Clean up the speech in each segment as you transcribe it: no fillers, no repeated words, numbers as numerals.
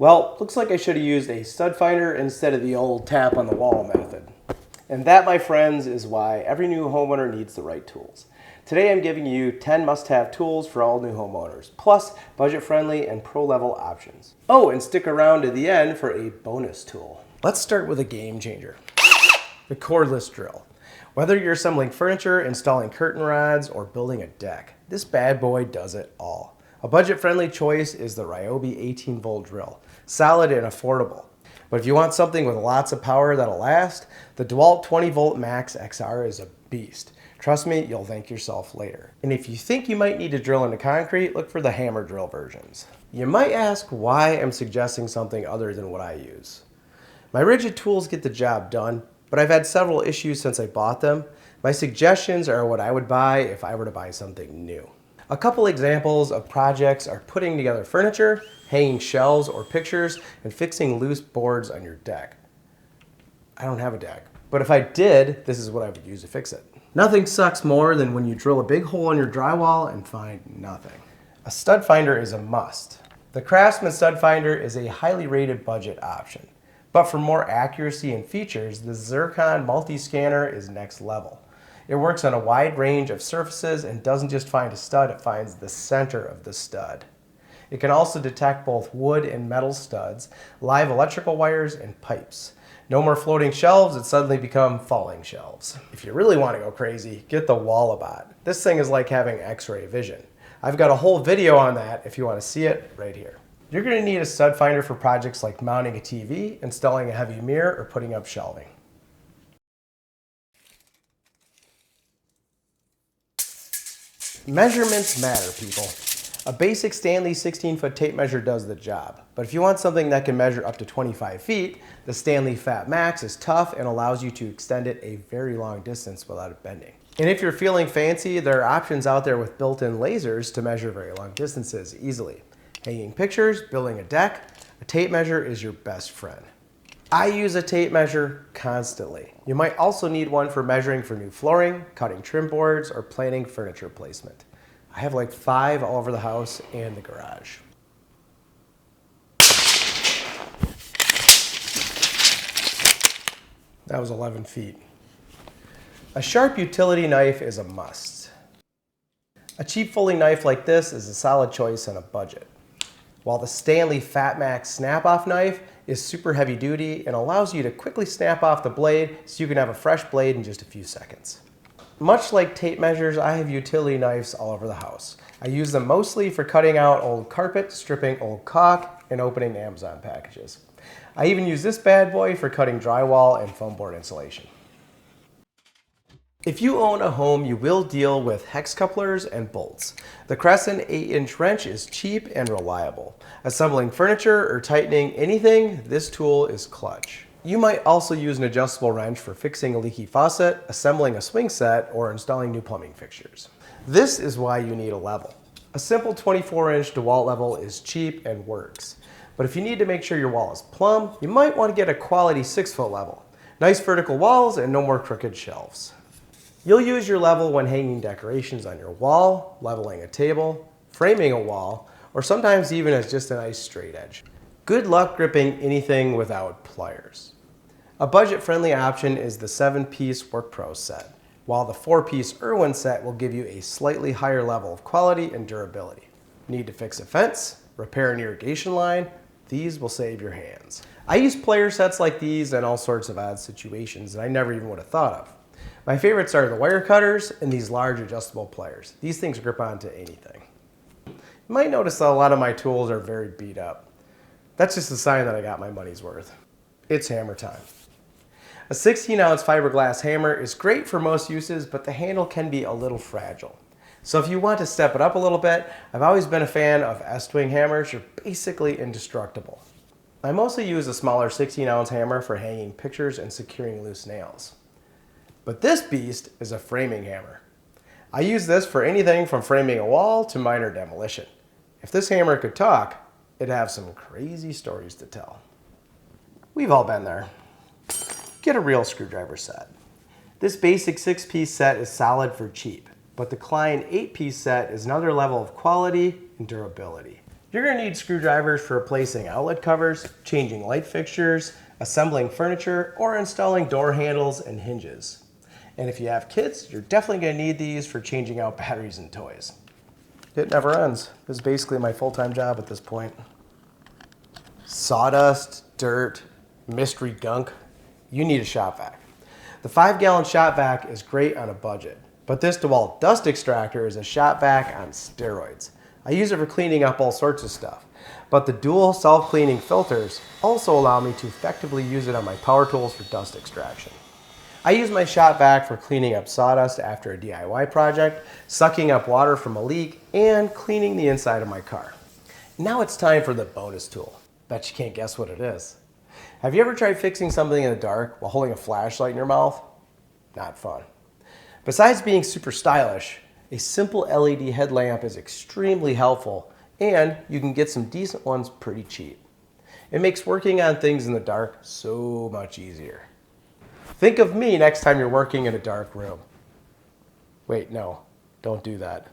Well, looks like I should have used a stud finder instead of the old tap on the wall method. And that, my friends, is why every new homeowner needs the right tools. Today I'm giving you 10 must-have tools for all new homeowners, plus budget-friendly and pro-level options. Oh, and stick around to the end for a bonus tool. Let's start with a game changer, the cordless drill. Whether you're assembling furniture, installing curtain rods, or building a deck, this bad boy does it all. A budget-friendly choice is the Ryobi 18-volt drill, solid and affordable. But if you want something with lots of power that'll last, the DeWalt 20-volt Max XR is a beast. Trust me, you'll thank yourself later. And if you think you might need to drill into concrete, look for the hammer drill versions. You might ask why I'm suggesting something other than what I use. My rigid tools get the job done, but I've had several issues since I bought them. My suggestions are what I would buy if I were to buy something new. A couple examples of projects are putting together furniture, hanging shelves or pictures, and fixing loose boards on your deck. I don't have a deck, but if I did, this is what I would use to fix it. Nothing sucks more than when you drill a big hole in your drywall and find nothing. A stud finder is a must. The Craftsman stud finder is a highly rated budget option. But for more accuracy and features, the Zircon multi-scanner is next level. It works on a wide range of surfaces and doesn't just find a stud, it finds the center of the stud. It can also detect both wood and metal studs, live electrical wires, and pipes. No more floating shelves, it suddenly become falling shelves. If you really want to go crazy, get the Wallabot. This thing is like having X-ray vision. I've got a whole video on that if you want to see it right here. You're going to need a stud finder for projects like mounting a TV, installing a heavy mirror, or putting up shelving. Measurements matter, people. A basic Stanley 16-foot tape measure does the job, but if you want something that can measure up to 25 feet, the Stanley Fat Max is tough and allows you to extend it a very long distance without it bending. And if you're feeling fancy, there are options out there with built-in lasers to measure very long distances easily. Hanging pictures, building a deck, a tape measure is your best friend. I use a tape measure constantly. You might also need one for measuring for new flooring, cutting trim boards, or planning furniture placement. I have like 5 all over the house and the garage. That was 11 feet. A sharp utility knife is a must. A cheap folding knife like this is a solid choice on a budget. While the Stanley Fat Max snap-off knife is super heavy duty and allows you to quickly snap off the blade so you can have a fresh blade in just a few seconds. Much like tape measures, I have utility knives all over the house. I use them mostly for cutting out old carpet, stripping old caulk, and opening Amazon packages. I even use this bad boy for cutting drywall and foam board insulation. If you own a home, you will deal with hex couplers and bolts. The Crescent 8-inch wrench is cheap and reliable. Assembling furniture or tightening anything, this tool is clutch. You might also use an adjustable wrench for fixing a leaky faucet, assembling a swing set, or installing new plumbing fixtures. This is why you need a level. A simple 24-inch DeWalt level is cheap and works. But if you need to make sure your wall is plumb, you might want to get a quality 6-foot level. Nice vertical walls and no more crooked shelves. You'll use your level when hanging decorations on your wall, leveling a table, framing a wall, or sometimes even as just a nice straight edge. Good luck gripping anything without pliers. A budget-friendly option is the 7-piece WorkPro set, while the 4-piece Irwin set will give you a slightly higher level of quality and durability. Need to fix a fence, repair an irrigation line? These will save your hands. I use plier sets like these in all sorts of odd situations that I never even would have thought of. My favorites are the wire cutters and these large adjustable pliers. These things grip onto anything. You might notice that a lot of my tools are very beat up. That's just a sign that I got my money's worth. It's hammer time. A 16-ounce fiberglass hammer is great for most uses, but the handle can be a little fragile. So if you want to step it up a little bit, I've always been a fan of S-twing hammers. They're basically indestructible. I mostly use a smaller 16-ounce hammer for hanging pictures and securing loose nails. But this beast is a framing hammer. I use this for anything from framing a wall to minor demolition. If this hammer could talk, it'd have some crazy stories to tell. We've all been there. Get a real screwdriver set. This basic 6-piece set is solid for cheap, but the Klein 8-piece set is another level of quality and durability. You're going to need screwdrivers for replacing outlet covers, changing light fixtures, assembling furniture, or installing door handles and hinges. And if you have kids, you're definitely going to need these for changing out batteries and toys. It never ends. This is basically my full-time job at this point. Sawdust, dirt, mystery gunk. You need a shop vac. The 5-gallon shop vac is great on a budget, but this DeWalt dust extractor is a shop vac on steroids. I use it for cleaning up all sorts of stuff, but the dual self-cleaning filters also allow me to effectively use it on my power tools for dust extraction. I use my shop vac for cleaning up sawdust after a DIY project, sucking up water from a leak, and cleaning the inside of my car. Now it's time for the bonus tool. Bet you can't guess what it is. Have you ever tried fixing something in the dark while holding a flashlight in your mouth? Not fun. Besides being super stylish, a simple LED headlamp is extremely helpful, and you can get some decent ones pretty cheap. It makes working on things in the dark so much easier. Think of me next time you're working in a dark room. Wait, no, don't do that.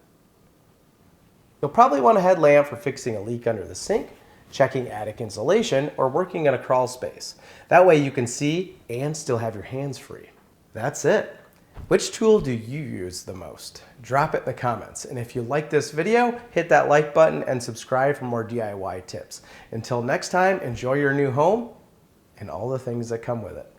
You'll probably want a headlamp for fixing a leak under the sink, checking attic insulation, or working in a crawl space. That way you can see and still have your hands free. That's it. Which tool do you use the most? Drop it in the comments. And if you like this video, hit that like button and subscribe for more DIY tips. Until next time, enjoy your new home and all the things that come with it.